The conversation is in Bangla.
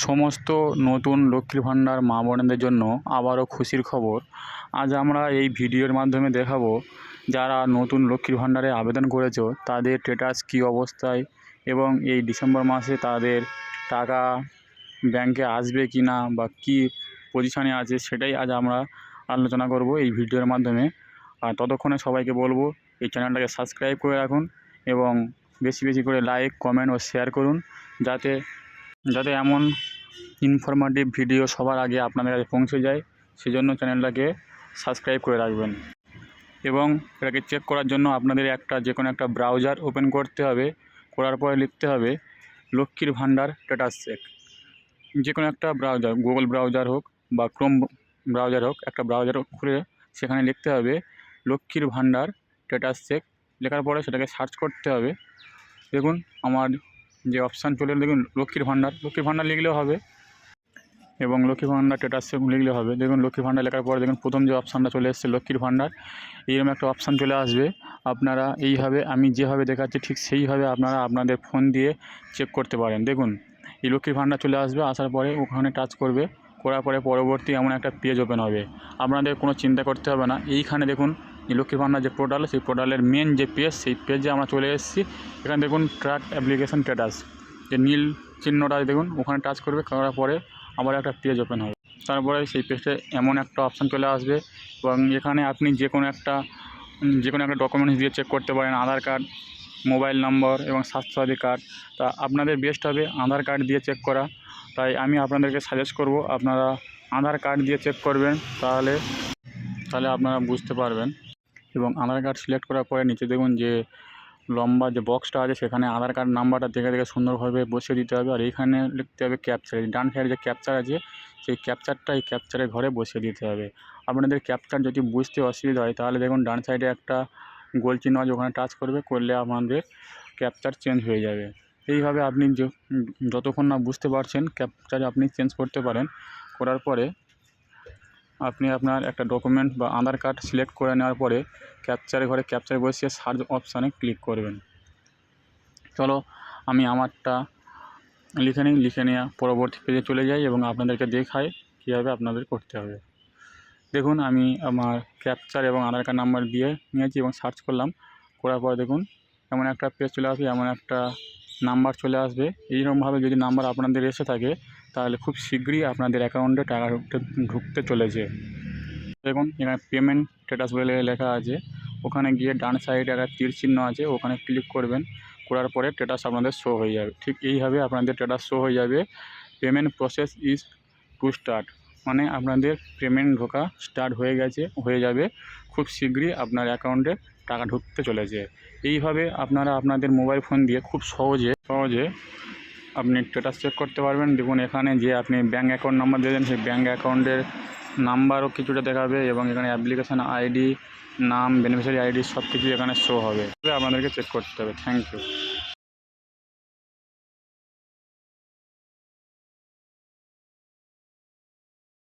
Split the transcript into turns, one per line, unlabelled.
সমস্ত নতুন লক্ষ্মীর ভাণ্ডার মা বোনেদের জন্য আবারও খুশির খবর। আজ আমরা এই ভিডিওর মাধ্যমে দেখাবো যারা নতুন লক্ষ্মীর ভাণ্ডারে আবেদন করেছো তাদের স্ট্যাটাস কী অবস্থায় এবং এই ডিসেম্বর মাসে তাদের টাকা ব্যাংকে আসবে কি না বা কী পজিশানে আছে সেটাই আজ আমরা আলোচনা করব এই ভিডিওর মাধ্যমে। আর ততক্ষণে সবাইকে বলবো এই চ্যানেলটাকে সাবস্ক্রাইব করে রাখুন এবং বেশি বেশি করে লাইক কমেন্ট ও শেয়ার করুন যাতে এমন ইনফরমেটিভ ভিডিও সবার আগে আপনাদের কাছে পৌঁছে যায়। সেজন্য চ্যানেলটাকে সাবস্ক্রাইব করে রাখবেন এবং এটাকে চেক করার জন্য আপনাদের যে কোনো একটা ব্রাউজার ওপেন করতে হবে। করার পরে লিখতে হবে লক্ষ্মীর ভাণ্ডার স্ট্যাটাস চেক। যে কোনো একটা ব্রাউজার, গুগল ব্রাউজার হোক বা ক্রোম ব্রাউজার হোক, একটা ব্রাউজার খুলে সেখানে লিখতে হবে লক্ষ্মীর ভাণ্ডার স্ট্যাটাস চেক। লেখার পরে সেটাকে সার্চ করতে হবে। দেখুন আমার যে অপশান চলে দেখুন লক্ষ্মীর ভাণ্ডার লিখলেও হবে এবং লক্ষ্মীর ভাণ্ডার স্ট্যাটাস লিখলে হবে। দেখুন লক্ষ্মীর ভাণ্ডার লেখার পরে দেখুন প্রথম যে অপশানটা চলে এসেছে লক্ষ্মীর ভাণ্ডার, এইরকম একটা অপশান চলে আসবে। আপনারা এইভাবে আমি যেভাবে দেখাচ্ছি ঠিক সেইভাবে আপনারা আপনাদের ফোন দিয়ে চেক করতে পারেন। দেখুন এই লক্ষ্মীর ভাণ্ডার চলে আসবে, আসার পরে ওখানে টাচ করবে, করার পরে পরবর্তী এমন একটা পেজ ওপেন হবে। আপনাদের কোনো চিন্তা করতে হবে না। এইখানে দেখুন এই লক্ষ্মীর ভাণ্ডার যে পোর্টাল, সেই পোর্টালের মেন যে পেজ, সেই পেজে আমরা চলে এসেছি। এখানে দেখুন ট্র্যাক অ্যাপ্লিকেশন স্ট্যাটাস, যে নীল চিহ্নটা দেখুন, ওখানে টাচ করবে, করার পরে আবার একটা পেজ ওপেন হবে। তারপরে সেই পেজে এমন একটা অপশান চলে আসবে এবং এখানে আপনি যে কোনো একটা ডকুমেন্টস দিয়ে চেক করতে পারেন। আধার কার্ড, মোবাইল নম্বর এবং স্বাস্থ্যসাথী কার্ড। তা আপনাদের বেস্ট হবে আধার কার্ড দিয়ে চেক করা। তাই আমি আপনাদেরকে সাজেস্ট করব আপনারা আধার কার্ড দিয়ে চেক করবেন, তাহলে আপনারা বুঝতে পারবেন। এবং আধার কার্ড সিলেক্ট করার পরে নিচে দেখুন যে লম্বা যে বক্সটা আছে সেখানে আধার কার্ড নাম্বারটা দেখে সুন্দরভাবে বসিয়ে দিতে হবে। আর এইখানে লিখতে হবে ক্যাপচার। ডান সাইডে যে ক্যাপচার আছে সেই ক্যাপচারটা এই ক্যাপচারের ঘরে বসিয়ে দিতে হবে। আপনাদের ক্যাপচার যদি বুঝতে অসুবিধা হয় তাহলে দেখুন ডান সাইডে একটা গোল চিহ্ন আছে, ওখানে টাচ করলে আপনাদের ক্যাপচার চেঞ্জ হয়ে যাবে। এইভাবে আপনি যতক্ষণ না বুঝতে পারছেন ক্যাপচার আপনি চেঞ্জ করতে পারেন। করার পরে আপনি আপনার একটা ডকুমেন্ট বা আধার কার্ড সিলেক্ট করে নেওয়ার পরে ক্যাপচারের ঘরে ক্যাপচার বসিয়ে সার্চ অপশানে ক্লিক করবেন। চলো আমি আমারটা লিখে নেওয়া পরবর্তী পেজে চলে যাই এবং আপনাদেরকে দেখাই কীভাবে আপনাদের করতে হবে। দেখুন আমি আমার ক্যাপচার এবং আধার কার্ড নাম্বার দিয়ে নিয়েছি এবং সার্চ করলাম। করার পরে দেখুন এমন একটা পেজ চলে আসবে, এমন একটা নাম্বার চলে আসবে। এইরকমভাবে যদি নাম্বার আপনাদের এসে থাকে তাহলে খুব শীঘ্রই আপনাদের অ্যাকাউন্টে টাকা ঢুকতে চলেছে। দেখুন এখানে পেমেন্ট স্ট্যাটাস বলে লেখা আছে, ওখানে গিয়ে ডান সাইডে একটা তীর চিহ্ন আছে, ওখানে ক্লিক করবেন। করার পরে স্ট্যাটাস আপনাদের শো হয়ে যাবে। ঠিক এইভাবে আপনাদের স্ট্যাটাস শো হয়ে যাবে payment process is to start, মানে আপনাদের পেমেন্ট ঢোকা স্টার্ট হয়ে যাবে। খুব শীঘ্রই আপনার অ্যাকাউন্টে টাকা ঢুকতে চলেছে। এইভাবে আপনারা আপনাদের মোবাইল ফোন দিয়ে খুব সহজে আপনি স্ট্যাটাস চেক করতে পারবেন। দেখুন এখানে যে আপনি ব্যাঙ্ক অ্যাকাউন্ট নাম্বার দেবেন সেই ব্যাঙ্ক অ্যাকাউন্টের নাম্বারও কিছুটা দেখাবে এবং এখানে অ্যাপ্লিকেশান আইডি, নাম, বেনিফিশিয়ারি আইডি সব কিছু এখানে শো হবে। আপনাদেরকে চেক করতে হবে। Thank you.